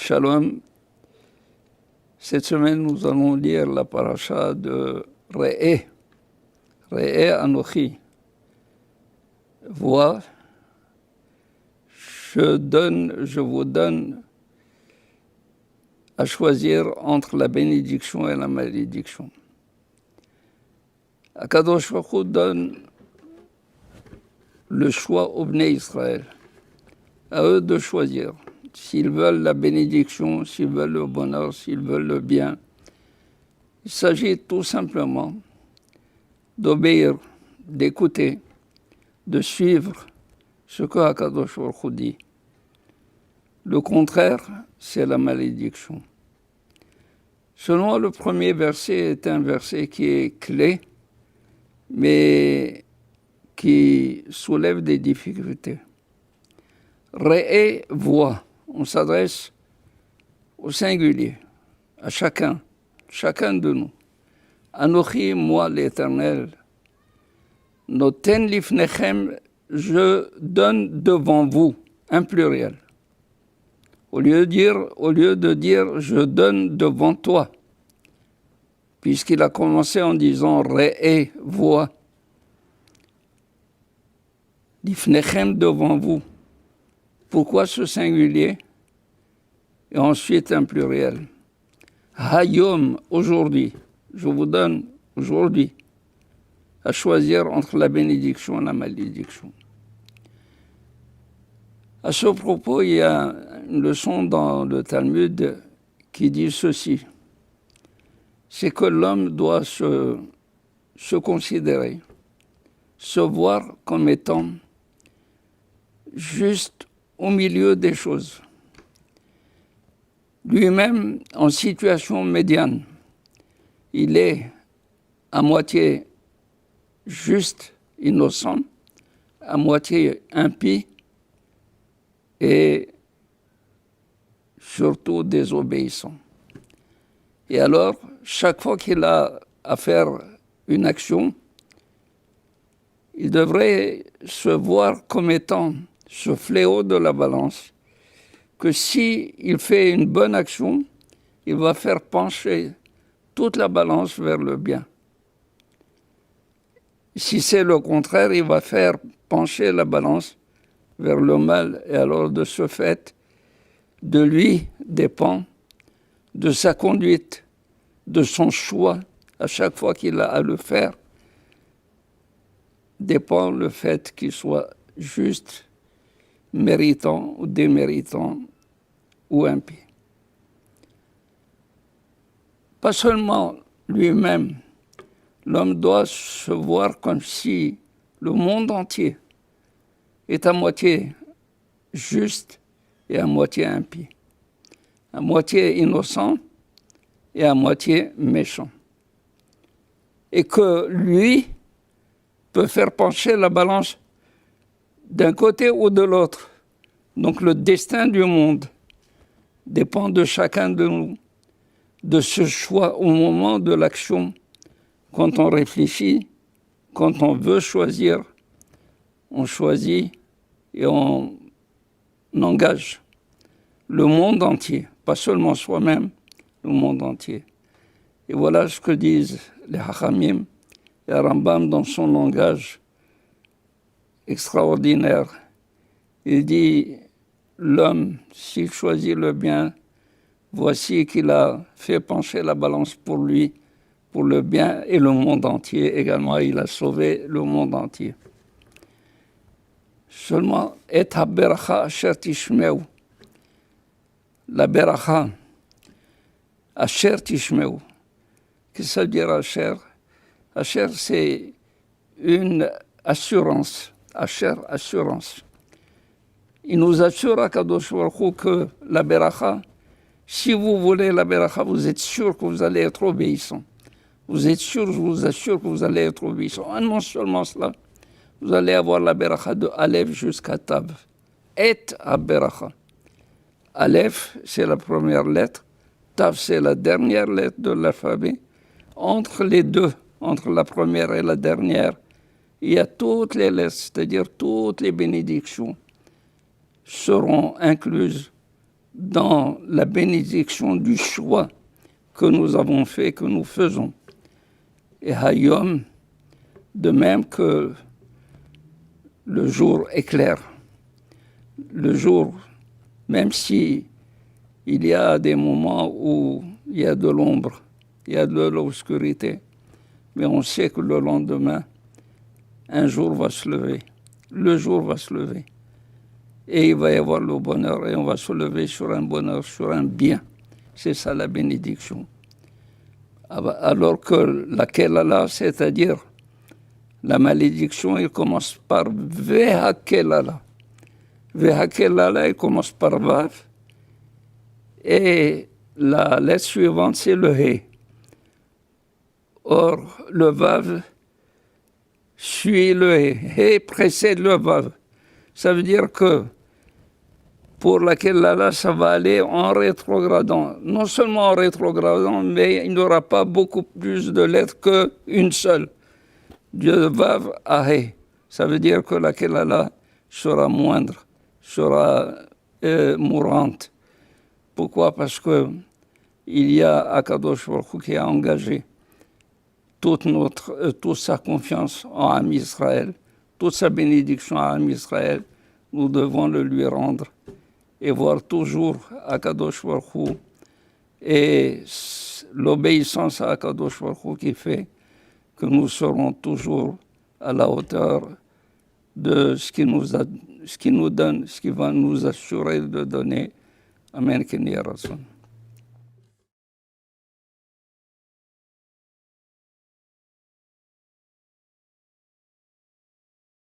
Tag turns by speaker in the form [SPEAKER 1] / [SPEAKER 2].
[SPEAKER 1] Shalom. Cette semaine, nous allons lire la paracha de Re'eh. Re'eh Anochi. Vois, je vous donne à choisir entre la bénédiction et la malédiction. Akadosh Baruch Hu donne le choix aux Bnei Israël. À eux de choisir. S'ils veulent la bénédiction, s'ils veulent le bonheur, s'ils veulent le bien. Il s'agit tout simplement d'obéir, d'écouter, de suivre ce que Akadosh Baruch Hu dit. Le contraire, c'est la malédiction. Seulement, le premier verset est un verset qui est clé, mais qui soulève des difficultés. Re'eh, vois. On s'adresse au singulier, à chacun de nous. Anochi, moi l'Éternel, noten lifnechem, je donne devant vous, un pluriel. Au lieu de dire je donne devant toi, puisqu'il a commencé en disant Re'eh, vois. Lifnechem devant vous. Pourquoi ce singulier? Et ensuite un pluriel. Hayom, aujourd'hui. Je vous donne aujourd'hui à choisir entre la bénédiction et la malédiction. À ce propos, il y a une leçon dans le Talmud qui dit ceci. C'est que l'homme doit se considérer, se voir comme étant juste au milieu des choses. Lui-même, en situation médiane, il est à moitié juste, innocent, à moitié impie et surtout désobéissant. Et alors, chaque fois qu'il a à faire une action, il devrait se voir comme étant ce fléau de la balance, que s'il fait une bonne action, il va faire pencher toute la balance vers le bien. Si c'est le contraire, il va faire pencher la balance vers le mal. Et alors, de ce fait, de lui dépend, de sa conduite, de son choix, à chaque fois qu'il a à le faire, dépend le fait qu'il soit juste, méritant ou déméritant ou impie. Pas seulement lui-même, l'homme doit se voir comme si le monde entier est à moitié juste et à moitié impie, à moitié innocent et à moitié méchant. Et que lui peut faire pencher la balance d'un côté ou de l'autre. Donc le destin du monde dépend de chacun de nous, de ce choix au moment de l'action, quand on réfléchit, quand on veut choisir, on choisit et on engage le monde entier, pas seulement soi-même, le monde entier. Et voilà ce que disent les Hachamim et Rambam dans son langage extraordinaire. Il dit, l'homme, s'il choisit le bien, voici qu'il a fait pencher la balance pour lui, pour le bien et le monde entier également. Il a sauvé le monde entier. Seulement, et ha-beracha asher tishmeu. La beracha, asher tishmeu. Qu'est-ce que ça veut dire asher? Asher, c'est une assurance. Asher, assurance. Il nous assure à Kadosh Baruch Hu que la beracha, si vous voulez la beracha, vous êtes sûr que vous allez être obéissant. Vous êtes sûr, je vous assure que vous allez être obéissant. Et non seulement cela, vous allez avoir la beracha de Aleph jusqu'à Tav. Et à beracha. Aleph, c'est la première lettre. Tav, c'est la dernière lettre de l'alphabet. Entre les deux, entre la première et la dernière, il y a toutes les lettres, c'est-à-dire toutes les bénédictions seront incluses dans la bénédiction du choix que nous avons fait, que nous faisons. Et Hayom, de même que le jour éclaire, le jour, même si il y a des moments où il y a de l'ombre, il y a de l'obscurité, mais on sait que le lendemain, un jour va se lever, le jour va se lever. Et il va y avoir le bonheur, et on va se lever sur un bonheur, sur un bien. C'est ça la bénédiction. Alors que la Kelala, c'est-à-dire la malédiction, il commence par Veha Kelala. Veha Kelala, il commence par Vav. Et la lettre suivante, c'est le He. Or, le Vav suit le He. He précède le Vav. Ça veut dire que pour laquelle là, ça va aller en rétrogradant. Non seulement en rétrogradant, mais il n'y aura pas beaucoup plus de lettres qu'une seule. De Vav à He. Ça veut dire que laquelle là sera moindre, sera mourante. Pourquoi? Parce que il y a Akadosh Baruch Hu qui a engagé toute sa confiance en Am Israël, toute sa bénédiction à Am Israël. Nous devons le lui rendre et voir toujours Akadosh Baruch Hu et l'obéissance à Akadosh Baruch Hu qui fait que nous serons toujours à la hauteur de ce qu'il nous donne, ce qu'il va nous assurer de donner. Amen.